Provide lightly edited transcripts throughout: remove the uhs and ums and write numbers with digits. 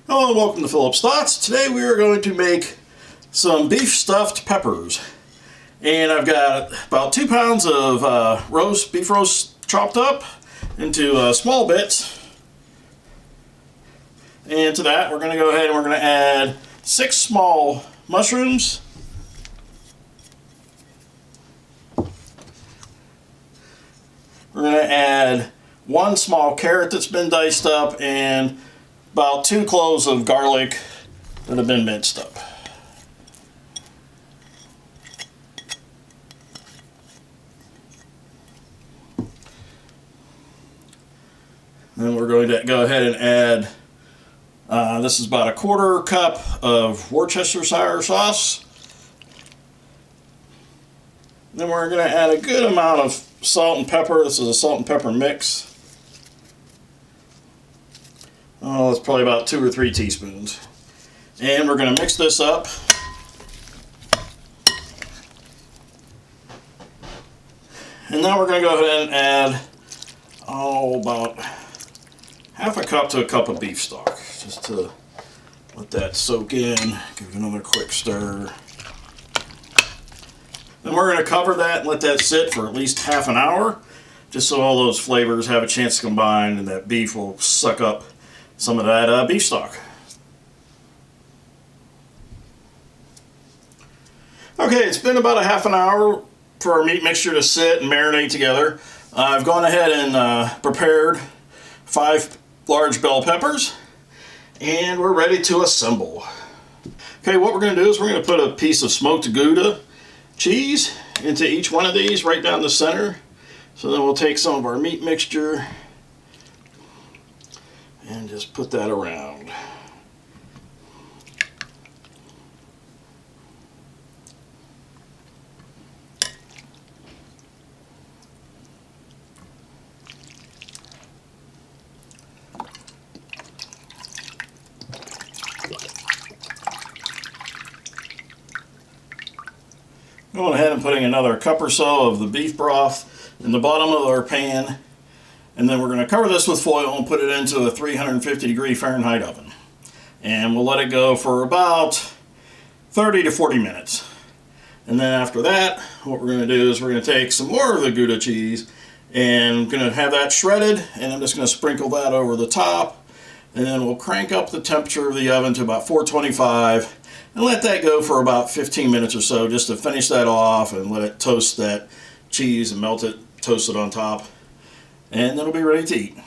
Hello and welcome to Philip's Thoughts. Today we are going to make some beef stuffed peppers. And I've got about 2 pounds of beef roast chopped up into small bits. And to that we're going to go ahead and we're going to add 6 small mushrooms. We're going to add 1 small carrot that's been diced up and about 2 cloves of garlic that have been minced up. Then we're going to go ahead and add, this is about 1/4 cup of Worcestershire sauce. Then we're going to add a good amount of salt and pepper. This is a salt and pepper mix. Oh, it's probably about 2 or 3 teaspoons. And we're going to mix this up. And now we're going to go ahead and add, about 1/2 cup to 1 cup of beef stock. Just to let that soak in. Give it another quick stir. Then we're going to cover that and let that sit for at least half an hour. Just so all those flavors have a chance to combine and that beef will suck up some of that beef stock. Okay, it's been about half an hour for our meat mixture to sit and marinate together. I've gone ahead and prepared 5 large bell peppers, and we're ready to assemble. Okay, what we're going to do is we're going to put a piece of smoked Gouda cheese into each one of these right down the center. So then we'll take some of our meat mixture and just put that around. Going ahead and putting another cup or so of the beef broth in the bottom of our pan. And then we're going to cover this with foil and put it into a 350-degree Fahrenheit oven. And we'll let it go for about 30 to 40 minutes. And then after that, what we're going to do is we're going to take some more of the Gouda cheese and I'm going to have that shredded, and I'm just going to sprinkle that over the top. And then we'll crank up the temperature of the oven to about 425 and let that go for about 15 minutes or so just to finish that off and let it toast that cheese and melt it, toast it on top. And then it'll be ready to eat.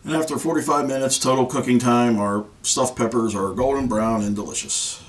And after 45 minutes total cooking time, our stuffed peppers are golden brown and delicious.